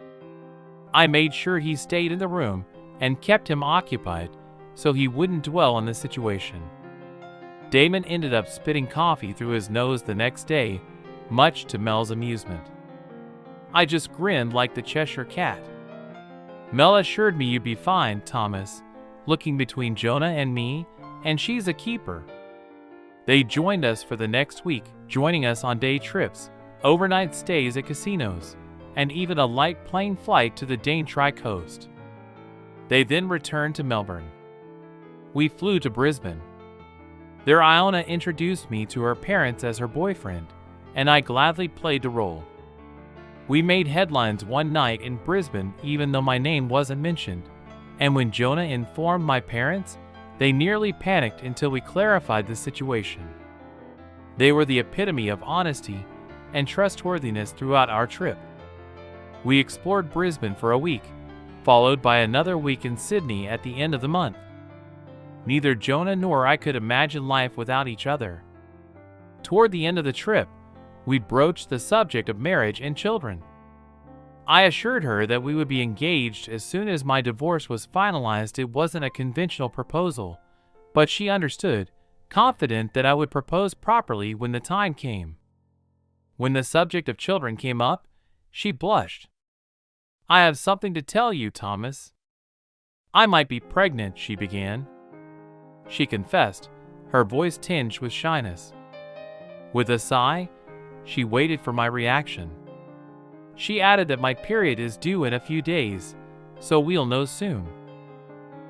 I made sure he stayed in the room and kept him occupied so he wouldn't dwell on the situation. Damon ended up spitting coffee through his nose the next day, much to Mel's amusement. I just grinned like the Cheshire Cat. Mel assured me you'd be fine, Thomas, looking between Jonah and me, and she's a keeper. They joined us for the next week, joining us on day trips, overnight stays at casinos, and even a light plane flight to the Daintree coast. They then returned to Melbourne. We flew to Brisbane. There Iona introduced me to her parents as her boyfriend, and I gladly played the role. We made headlines one night in Brisbane even though my name wasn't mentioned, and when Jonah informed my parents, they nearly panicked until we clarified the situation. They were the epitome of honesty and trustworthiness throughout our trip. We explored Brisbane for a week, followed by another week in Sydney at the end of the month. Neither Jonah nor I could imagine life without each other. Toward the end of the trip, we broached the subject of marriage and children. I assured her that we would be engaged as soon as my divorce was finalized. It wasn't a conventional proposal, but she understood, confident that I would propose properly when the time came. When the subject of children came up, she blushed. I have something to tell you, Thomas. I might be pregnant, she began. She confessed, her voice tinged with shyness. With a sigh, she waited for my reaction. She added that my period is due in a few days, so we'll know soon.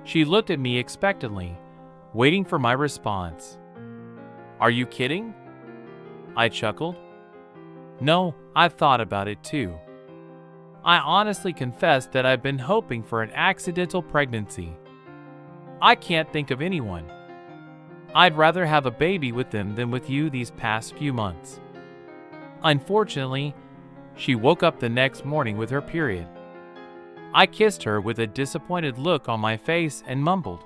She looked at me expectantly, waiting for my response. Are you kidding? I chuckled. No, I've thought about it too. I honestly confess that I've been hoping for an accidental pregnancy. I can't think of anyone. I'd rather have a baby with them than with you these past few months. Unfortunately, she woke up the next morning with her period. I kissed her with a disappointed look on my face and mumbled,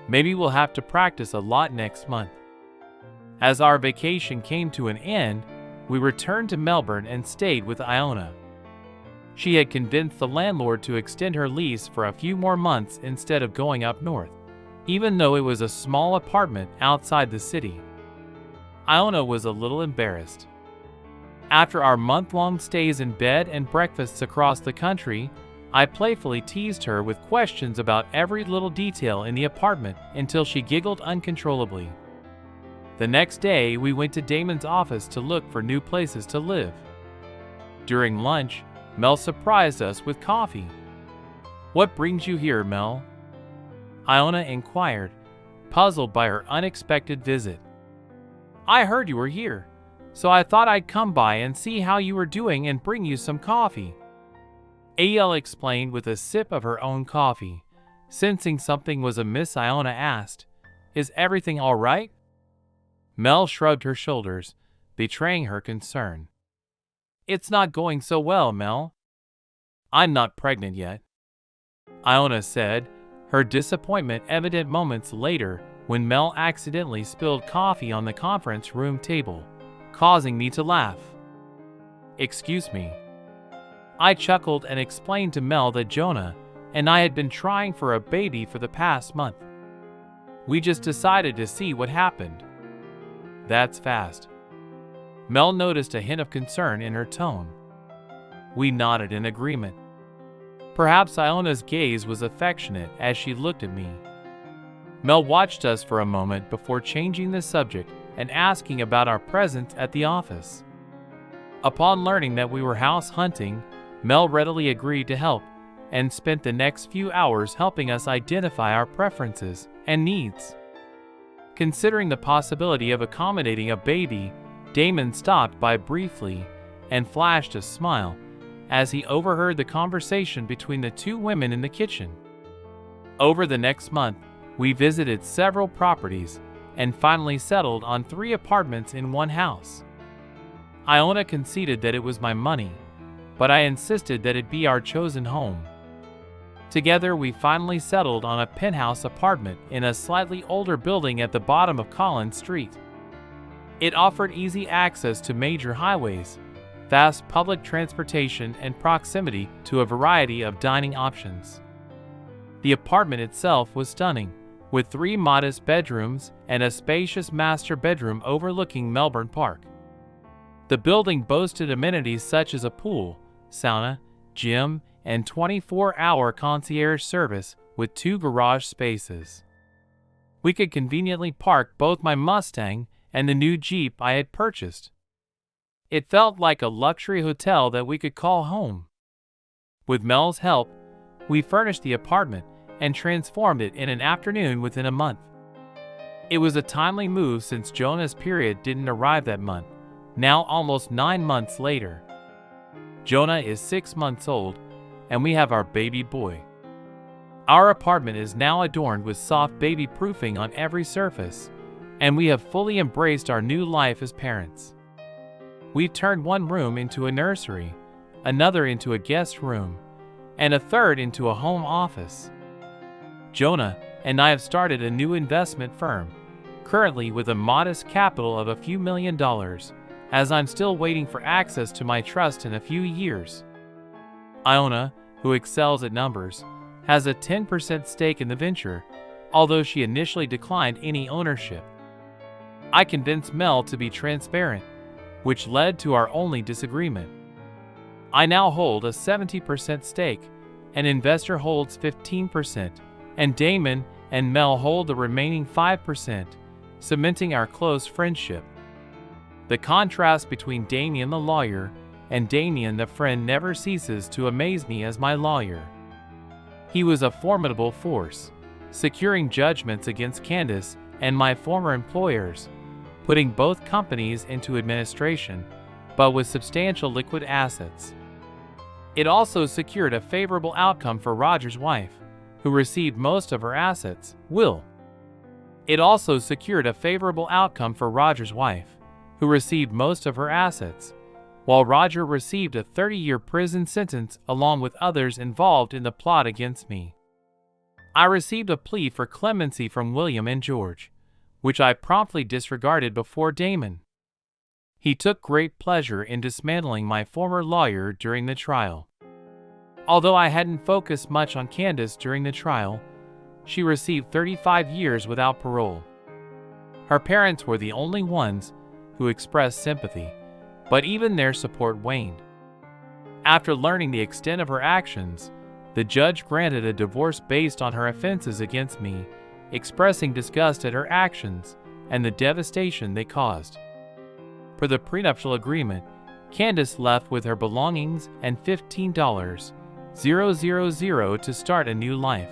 maybe we'll have to practice a lot next month. As our vacation came to an end, we returned to Melbourne and stayed with Iona. She had convinced the landlord to extend her lease for a few more months instead of going up north, even though it was a small apartment outside the city. Iona was a little embarrassed. After our month-long stays in bed and breakfasts across the country, I playfully teased her with questions about every little detail in the apartment until she giggled uncontrollably. The next day, we went to Damon's office to look for new places to live. During lunch, Mel surprised us with coffee. "What brings you here, Mel?" Iona inquired, puzzled by her unexpected visit. "I heard you were here, so I thought I'd come by and see how you were doing and bring you some coffee," AL explained with a sip of her own coffee. Sensing something was amiss, Iona asked, "Is everything all right?" Mel shrugged her shoulders, betraying her concern. "It's not going so well, Mel." "I'm not pregnant yet," Iona said, her disappointment evident moments later when Mel accidentally spilled coffee on the conference room table, causing me to laugh. "Excuse me." I chuckled and explained to Mel that Jonah and I had been trying for a baby for the past month. "We just decided to see what happened." "That's fast." Mel noticed a hint of concern in her tone. We nodded in agreement. Perhaps Iona's gaze was affectionate as she looked at me. Mel watched us for a moment before changing the subject and asking about our presence at the office. Upon learning that we were house hunting, Mel readily agreed to help and spent the next few hours helping us identify our preferences and needs. Considering the possibility of accommodating a baby, Damon stopped by briefly and flashed a smile as he overheard the conversation between the two women in the kitchen. Over the next month, we visited several properties and finally settled on 3 apartments in one house. Iona conceded that it was my money, but I insisted that it be our chosen home. Together, we finally settled on a penthouse apartment in a slightly older building at the bottom of Collins Street. It offered easy access to major highways, fast public transportation, and proximity to a variety of dining options. The apartment itself was stunning, with 3 modest bedrooms and a spacious master bedroom overlooking Melbourne Park. The building boasted amenities such as a pool, sauna, gym, and 24-hour concierge service with 2 garage spaces. We could conveniently park both my Mustang and the new Jeep I had purchased. It felt like a luxury hotel that we could call home. With Mel's help, we furnished the apartment and transformed it in an afternoon within a month. It was a timely move since Jonah's period didn't arrive that month, now almost 9 months later. Jonah is 6 months old, and we have our baby boy. Our apartment is now adorned with soft baby proofing on every surface, and we have fully embraced our new life as parents. We've turned one room into a nursery, another into a guest room, and a third into a home office. Jonah and I have started a new investment firm, currently with a modest capital of a few $1,000,000, as I'm still waiting for access to my trust in a few years. Iona, who excels at numbers, has a 10% stake in the venture, although she initially declined any ownership. I convinced Mel to be transparent, which led to our only disagreement. I now hold a 70% stake, an investor holds 15%, and Damon and Mel hold the remaining 5%, cementing our close friendship. The contrast between Damien the lawyer and Damien the friend never ceases to amaze me as my lawyer. He was a formidable force, securing judgments against Candace and my former employers, putting both companies into administration, but with substantial liquid assets. It also secured a favorable outcome for Roger's wife, who received most of her assets, Will. It also secured a favorable outcome for Roger's wife, who received most of her assets, while Roger received a 30-year prison sentence along with others involved in the plot against me. I received a plea for clemency from William and George, which I promptly disregarded before Damon. He took great pleasure in dismantling my former lawyer during the trial. Although I hadn't focused much on Candace during the trial, she received 35 years without parole. Her parents were the only ones who expressed sympathy, but even their support waned. After learning the extent of her actions, the judge granted a divorce based on her offenses against me, expressing disgust at her actions and the devastation they caused. Per the prenuptial agreement, Candace left with her belongings and $15,000 to start a new life,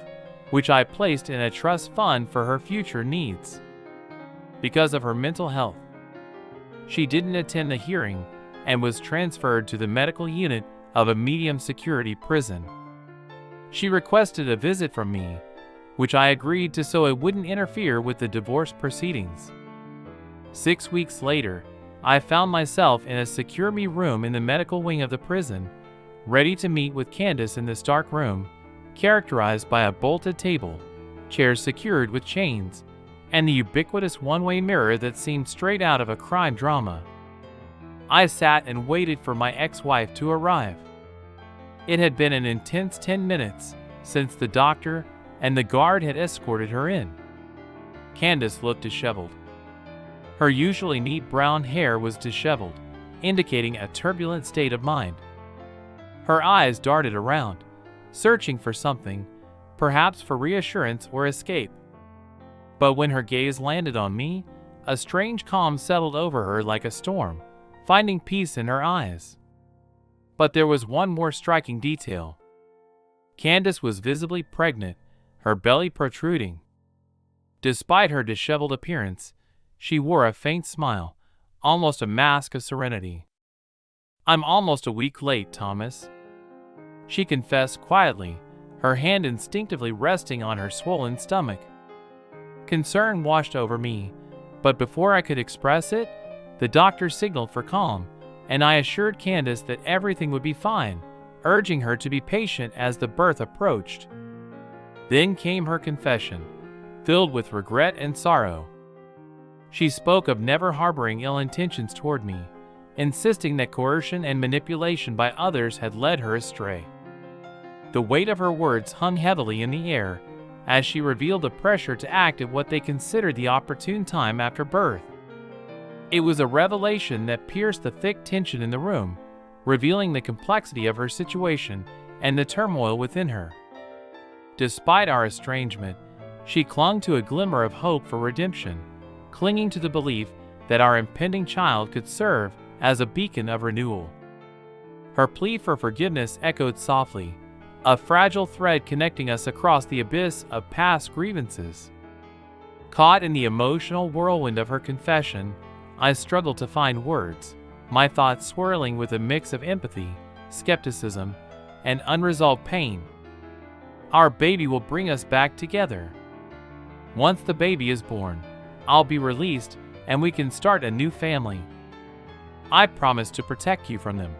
which I placed in a trust fund for her future needs. Because of her mental health, she didn't attend the hearing and was transferred to the medical unit of a medium security prison. She requested a visit from me, which I agreed to so it wouldn't interfere with the divorce proceedings. 6 weeks later, I found myself in a secure me room in the medical wing of the prison, ready to meet with Candace in this dark room, characterized by a bolted table, chairs secured with chains, and the ubiquitous one-way mirror that seemed straight out of a crime drama. I sat and waited for my ex-wife to arrive. It had been an intense 10 minutes since the doctor and the guard had escorted her in. Candace looked disheveled. Her usually neat brown hair was disheveled, indicating a turbulent state of mind. Her eyes darted around, searching for something, perhaps for reassurance or escape. But when her gaze landed on me, a strange calm settled over her like a storm, finding peace in her eyes. But there was one more striking detail. Candace was visibly pregnant, her belly protruding. Despite her disheveled appearance, she wore a faint smile, almost a mask of serenity. "I'm almost a week late, Thomas," she confessed quietly, her hand instinctively resting on her swollen stomach. Concern washed over me, but before I could express it, the doctor signaled for calm, and I assured Candace that everything would be fine, urging her to be patient as the birth approached. Then came her confession, filled with regret and sorrow. She spoke of never harboring ill intentions toward me, insisting that coercion and manipulation by others had led her astray. The weight of her words hung heavily in the air as she revealed the pressure to act at what they considered the opportune time after birth. It was a revelation that pierced the thick tension in the room, revealing the complexity of her situation and the turmoil within her. Despite our estrangement, she clung to a glimmer of hope for redemption, clinging to the belief that our impending child could serve as a beacon of renewal. Her plea for forgiveness echoed softly, a fragile thread connecting us across the abyss of past grievances. Caught in the emotional whirlwind of her confession, I struggled to find words, my thoughts swirling with a mix of empathy, skepticism, and unresolved pain. "Our baby will bring us back together. Once the baby is born, I'll be released and we can start a new family. I promise to protect you from them,"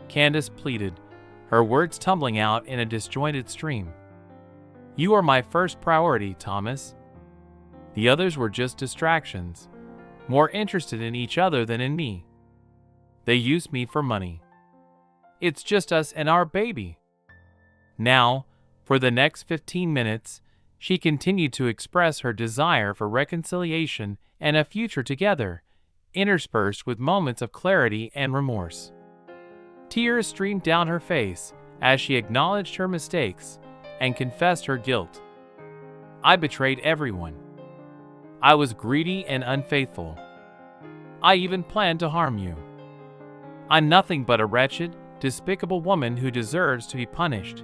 Candace pleaded, her words tumbling out in a disjointed stream. "You are my first priority, Thomas. The others were just distractions, more interested in each other than in me. They used me for money. It's just us and our baby." Now, for the next 15 minutes, she continued to express her desire for reconciliation and a future together, interspersed with moments of clarity and remorse. Tears streamed down her face as she acknowledged her mistakes and confessed her guilt. "I betrayed everyone. I was greedy and unfaithful. I even planned to harm you. I'm nothing but a wretched, despicable woman who deserves to be punished."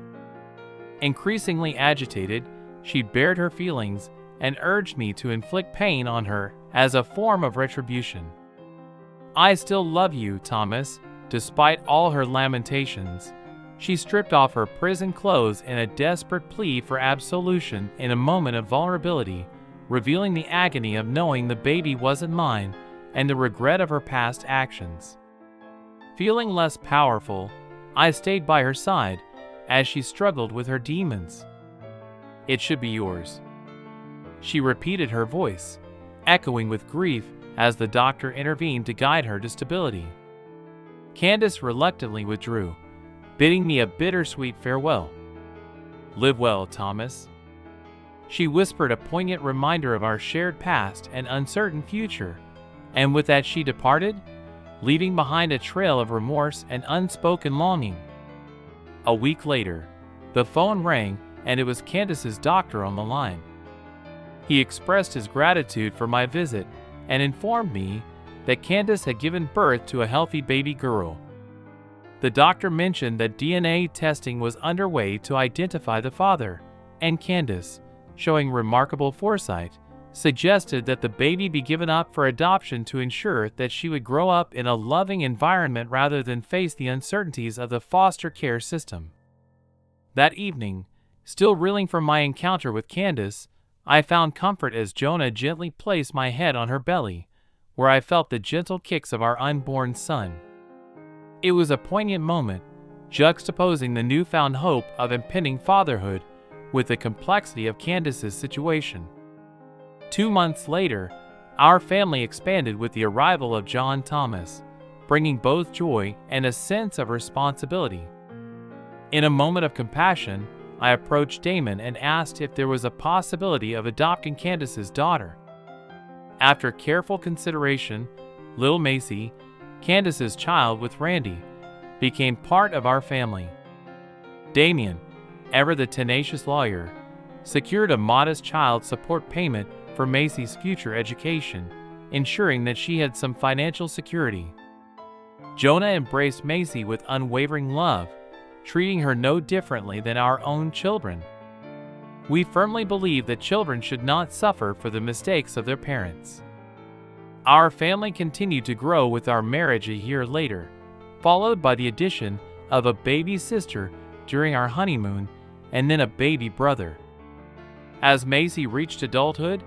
Increasingly agitated, she bared her feelings and urged me to inflict pain on her as a form of retribution. "I still love you, Thomas," despite all her lamentations. She stripped off her prison clothes in a desperate plea for absolution in a moment of vulnerability, revealing the agony of knowing the baby wasn't mine and the regret of her past actions. Feeling less powerful, I stayed by her side as she struggled with her demons. "It should be yours," she repeated, her voice echoing with grief as the doctor intervened to guide her to stability. Candace reluctantly withdrew, bidding me a bittersweet farewell. "Live well, Thomas," she whispered, a poignant reminder of our shared past and uncertain future, and with that she departed, leaving behind a trail of remorse and unspoken longing. A week later, the phone rang and it was Candace's doctor on the line. He expressed his gratitude for my visit and informed me that Candace had given birth to a healthy baby girl. The doctor mentioned that DNA testing was underway to identify the father, and Candace, showing remarkable foresight, suggested that the baby be given up for adoption to ensure that she would grow up in a loving environment rather than face the uncertainties of the foster care system. That evening, still reeling from my encounter with Candace, I found comfort as Jonah gently placed my head on her belly, where I felt the gentle kicks of our unborn son. It was a poignant moment, juxtaposing the newfound hope of impending fatherhood with the complexity of Candace's situation. 2 months later, our family expanded with the arrival of John Thomas, bringing both joy and a sense of responsibility. In a moment of compassion, I approached Damon and asked if there was a possibility of adopting Candace's daughter. After careful consideration, little Macy, Candace's child with Randy, became part of our family. Damien, ever the tenacious lawyer, secured a modest child support payment for Macy's future education, ensuring that she had some financial security. Jonah embraced Macy with unwavering love, treating her no differently than our own children. We firmly believe that children should not suffer for the mistakes of their parents. Our family continued to grow with our marriage a year later, followed by the addition of a baby sister during our honeymoon and then a baby brother. As Macy reached adulthood,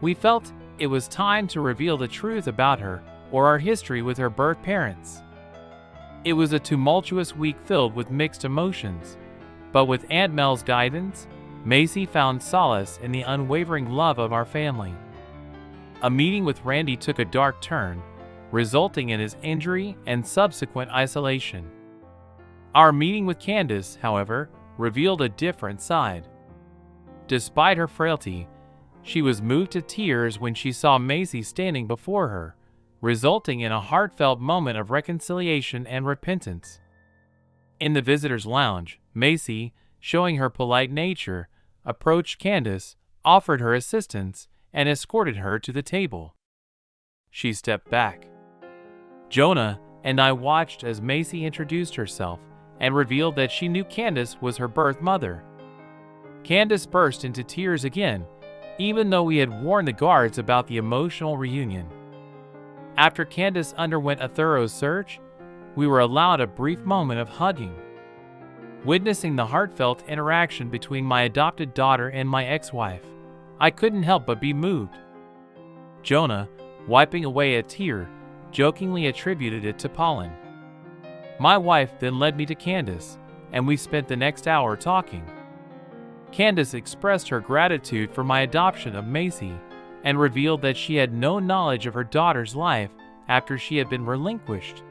we felt it was time to reveal the truth about her or our history with her birth parents. It was a tumultuous week filled with mixed emotions, but with Aunt Mel's guidance, Macy found solace in the unwavering love of our family. A meeting with Randy took a dark turn, resulting in his injury and subsequent isolation. Our meeting with Candace, however, revealed a different side. Despite her frailty, she was moved to tears when she saw Macy standing before her, resulting in a heartfelt moment of reconciliation and repentance. In the visitors' lounge, Macy, showing her polite nature, approached Candace, offered her assistance, and escorted her to the table. She stepped back. Jonah and I watched as Macy introduced herself and revealed that she knew Candace was her birth mother. Candace burst into tears again, even though we had warned the guards about the emotional reunion. After Candace underwent a thorough search, we were allowed a brief moment of hugging. Witnessing the heartfelt interaction between my adopted daughter and my ex-wife, I couldn't help but be moved. Jonah, wiping away a tear, jokingly attributed it to pollen. My wife then led me to Candace, and we spent the next hour talking. Candace expressed her gratitude for my adoption of Macy and revealed that she had no knowledge of her daughter's life after she had been relinquished.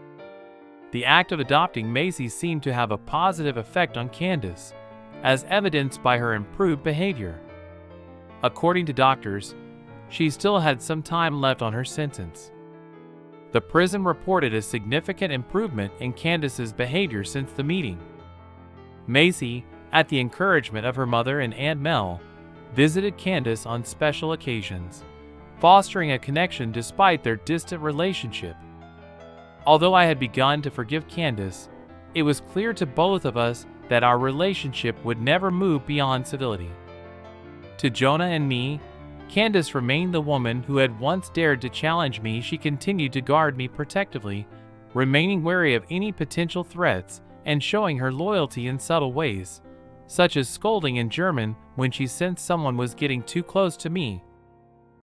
The act of adopting Macy seemed to have a positive effect on Candace, as evidenced by her improved behavior. According to doctors, she still had some time left on her sentence. The prison reported a significant improvement in Candace's behavior since the meeting. Macy, at the encouragement of her mother and Aunt Mel, visited Candace on special occasions, fostering a connection despite their distant relationship. Although I had begun to forgive Candace, it was clear to both of us that our relationship would never move beyond civility. To Jonah and me, Candace remained the woman who had once dared to challenge me. She continued to guard me protectively, remaining wary of any potential threats and showing her loyalty in subtle ways, such as scolding in German when she sensed someone was getting too close to me,